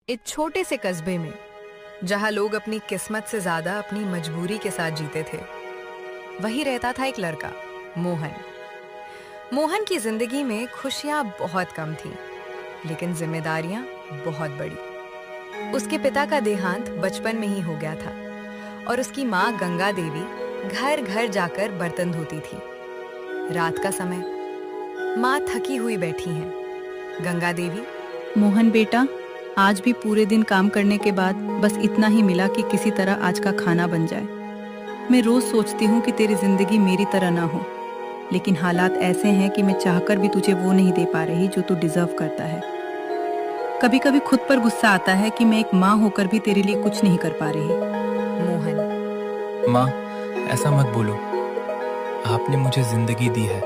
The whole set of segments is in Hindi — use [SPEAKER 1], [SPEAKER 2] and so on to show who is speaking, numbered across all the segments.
[SPEAKER 1] एक छोटे से कस्बे में जहां लोग अपनी किस्मत से ज्यादा अपनी मजबूरी के साथ जीते थे, वहीं रहता था एक लड़का, मोहन। मोहन की जिंदगी में खुशियां बहुत कम थीं, लेकिन जिम्मेदारियां बहुत बड़ी। उसके पिता का देहांत बचपन में ही हो गया था और उसकी माँ गंगा देवी घर घर जाकर बर्तन धोती थी। रात का समय, माँ थकी हुई बैठी हैं। गंगा देवी,
[SPEAKER 2] मोहन बेटा, आज भी पूरे दिन काम करने के बाद बस इतना ही मिला कि किसी तरह आज का खाना बन जाए। मैं रोज सोचती हूँ कि तेरी जिंदगी मेरी तरह ना हो, लेकिन हालात ऐसे हैं कि मैं चाहकर भी तुझे वो नहीं दे पा रही जो तू डिजर्व करता है। कभी कभी खुद पर गुस्सा आता है कि मैं एक माँ होकर भी तेरे लिए कुछ नहीं कर पा रही।
[SPEAKER 1] मोहन।
[SPEAKER 3] माँ, ऐसा मत बोलो। आपने मुझे जिंदगी दी है,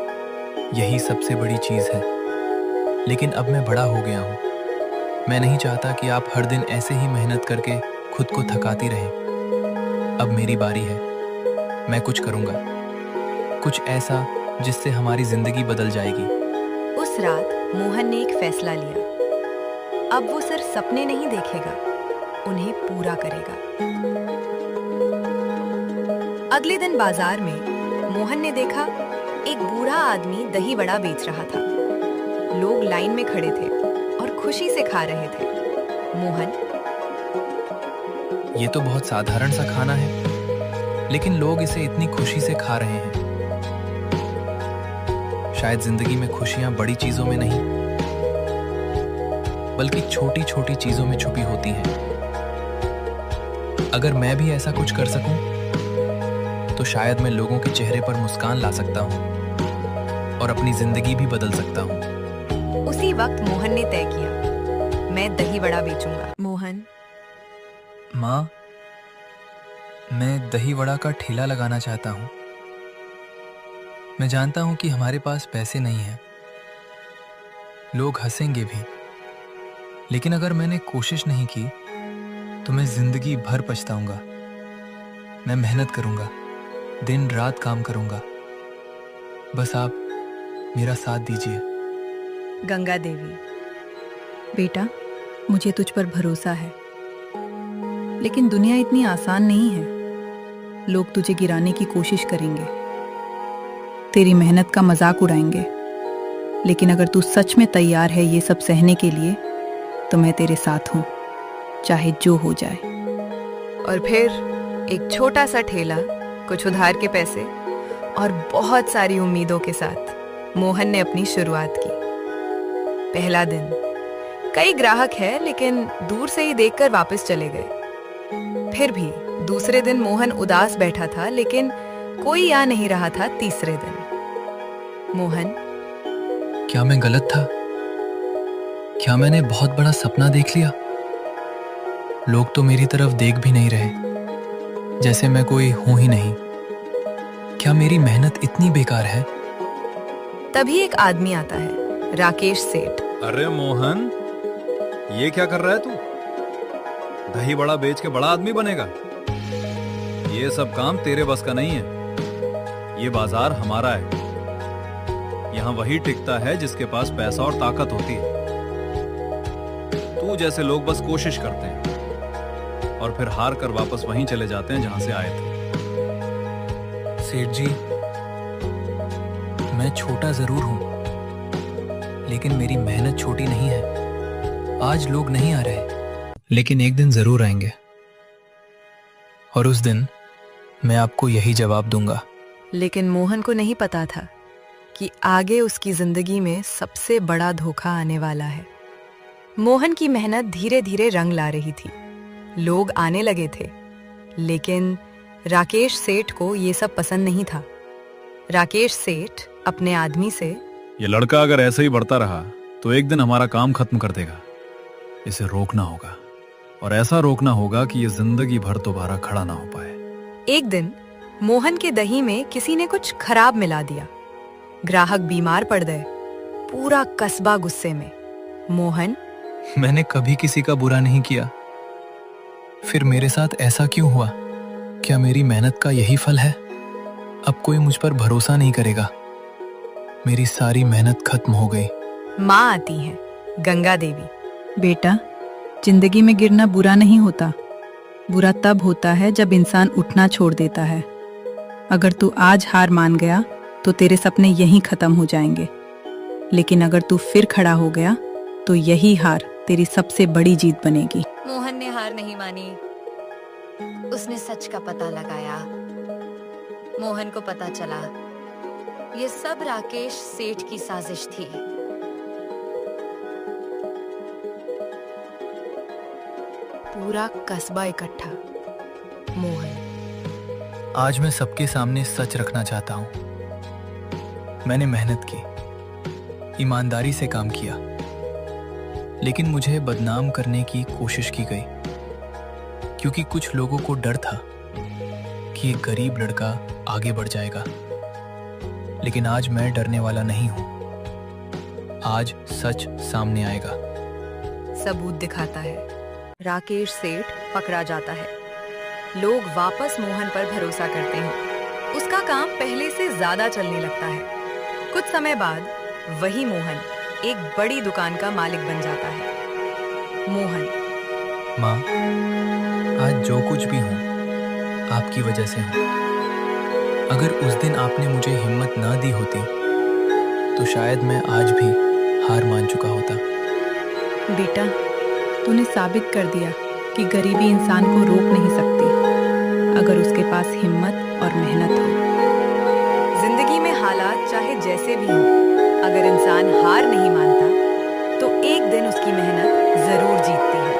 [SPEAKER 3] यही सबसे बड़ी चीज है। लेकिन अब मैं बड़ा हो गया हूँ। मैं नहीं चाहता कि आप हर दिन ऐसे ही मेहनत करके खुद को थकाती रहें। अब मेरी बारी है। मैं कुछ करूँगा, कुछ ऐसा जिससे हमारी जिंदगी बदल जाएगी।
[SPEAKER 1] उस रात मोहन ने एक फैसला लिया। अब वो सिर्फ सपने नहीं देखेगा, उन्हें पूरा करेगा। अगले दिन बाजार में मोहन ने देखा एक बूढ़ा आदमी दही वड़ा बेच रहा था। लोग लाइन में खड़े थे और खुशी से खा रहे थे। मोहन,
[SPEAKER 3] ये तो बहुत साधारण सा खाना है, लेकिन लोग इसे इतनी खुशी से खा रहे हैं। शायद जिंदगी में खुशियां बड़ी चीजों में नहीं, बल्कि छोटी छोटी चीजों में छुपी होती हैं। अगर मैं भी ऐसा कुछ कर सकूं, तो शायद मैं लोगों के चेहरे पर मुस्कान ला सकता हूं और अपनी जिंदगी भी बदल सकता हूं।
[SPEAKER 1] उसी वक्त मोहन ने तय किया, मैं दही वड़ा बेचूंगा। मोहन,
[SPEAKER 3] माँ, मैं दही वड़ा का ठेला लगाना चाहता हूँ। मैं जानता हूँ कि हमारे पास पैसे नहीं हैं, लोग हंसेंगे भी, लेकिन अगर मैंने कोशिश नहीं की तो मैं जिंदगी भर पछताऊंगा। मैं मेहनत करूंगा, दिन रात काम करूंगा। बस आप मेरा साथ दीजिए।
[SPEAKER 1] गंगा देवी,
[SPEAKER 2] बेटा, मुझे तुझ पर भरोसा है, लेकिन दुनिया इतनी आसान नहीं है। लोग तुझे गिराने की कोशिश करेंगे, तेरी मेहनत का मजाक उड़ाएंगे, लेकिन अगर तू सच में तैयार है ये सब सहने के लिए, तो मैं तेरे साथ हूँ, चाहे जो हो जाए।
[SPEAKER 1] और फिर एक छोटा सा ठेला, कुछ उधार के पैसे और बहुत सारी उम्मीदों के साथ मोहन ने अपनी शुरुआत की। पहला दिन, कई ग्राहक हैं, लेकिन दूर से ही देखकर वापस चले गए। फिर भी दूसरे दिन मोहन उदास बैठा था, लेकिन कोई आ नहीं रहा था। तीसरे दिन, मोहन,
[SPEAKER 3] क्या मैं गलत था? क्या मैंने बहुत बड़ा सपना देख लिया? लोग तो मेरी तरफ देख भी नहीं रहे, जैसे मैं कोई हूं ही नहीं। क्या मेरी मेहनत इतनी बेकार है?
[SPEAKER 1] तभी एक आदमी आता है, राकेश सेठ।
[SPEAKER 4] अरे मोहन, ये क्या कर रहा है तू? दही बड़ा बेच के बड़ा आदमी बनेगा? ये सब काम तेरे बस का नहीं है। ये बाजार हमारा है। यहाँ वही टिकता है जिसके पास पैसा और ताकत होती है। तू जैसे लोग बस कोशिश करते हैं और फिर हार कर वापस वहीं चले जाते हैं जहां से आए थे।
[SPEAKER 3] सेठ जी, मैं छोटा जरूर हूं, लेकिन मेरी मेहनत छोटी नहीं है। आज लोग नहीं आ रहे, लेकिन एक दिन जरूर आएंगे, और उस दिन मैं आपको यही जवाब दूंगा।
[SPEAKER 1] लेकिन मोहन को नहीं पता था कि आगे उसकी जिंदगी में सबसे बड़ा धोखा आने वाला है। मोहन की मेहनत धीरे धीरे रंग ला रही थी। लोग आने लगे थे, लेकिन राकेश सेठ को ये सब पसंद नहीं था। राकेश सेठ अपने आदमी से,
[SPEAKER 4] ये लड़का अगर ऐसे ही बढ़ता रहा तो एक दिन हमारा काम खत्म कर देगा। इसे रोकना होगा, और ऐसा रोकना होगा कि ये जिंदगी भर दोबारा खड़ा ना हो पाए।
[SPEAKER 1] एक दिन मोहन के दही में किसी ने कुछ खराब मिला दिया। ग्राहक बीमार पड़ गए। पूरा कस्बा गुस्से में। मोहन,
[SPEAKER 3] मैंने कभी किसी का बुरा नहीं किया, फिर मेरे साथ ऐसा क्यों हुआ? क्या मेरी मेहनत का यही फल है? अब कोई मुझ पर भरोसा नहीं करेगा। मेरी सारी मेहनत खत्म हो गई।
[SPEAKER 1] माँ आती हैं, गंगा देवी।
[SPEAKER 2] बेटा, जिंदगी में गिरना बुरा नहीं होता, बुरा तब होता है जब इंसान उठना छोड़ देता है। अगर तू आज हार मान गया तो तेरे सपने यहीं खत्म हो जाएंगे, लेकिन अगर तू फिर खड़ा हो गया तो यही हार तेरी सबसे बड़ी जीत बनेगी।
[SPEAKER 1] मोहन ने हार नहीं मानी, उसने सच का पता लगाया। मोहन को पता चला ये सब राकेश सेठ की साजिश थी। पूरा कस्बा इकट्ठा। मोहन,
[SPEAKER 3] आज मैं सबके सामने सच रखना चाहता हूं। मैंने मेहनत की, ईमानदारी से काम किया, लेकिन मुझे बदनाम करने की कोशिश की गई, क्योंकि कुछ लोगों को डर था कि एक गरीब लड़का आगे बढ़ जाएगा। लेकिन आज मैं डरने वाला नहीं हूं। आज सच सामने आएगा।
[SPEAKER 1] सबूत दिखाता है। राकेश सेठ पकड़ा जाता है। लोग वापस मोहन पर भरोसा करते हैं। उसका काम पहले से ज्यादा चलने लगता है। कुछ समय बाद वही मोहन एक बड़ी दुकान का मालिक बन जाता है। मोहन,
[SPEAKER 3] माँ, आज जो कुछ भी हूँ आपकी वजह से हूँ। अगर उस दिन आपने मुझे हिम्मत ना दी होती तो शायद मैं आज भी हार मान चुका होता।
[SPEAKER 2] बेटा, तूने साबित कर दिया कि गरीबी इंसान को रोक नहीं सकती, अगर उसके पास हिम्मत और मेहनत हो।
[SPEAKER 1] जिंदगी में हालात चाहे जैसे भी हों, अगर इंसान हार नहीं मानता तो एक दिन उसकी मेहनत जरूर जीतती है।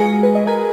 [SPEAKER 2] thank you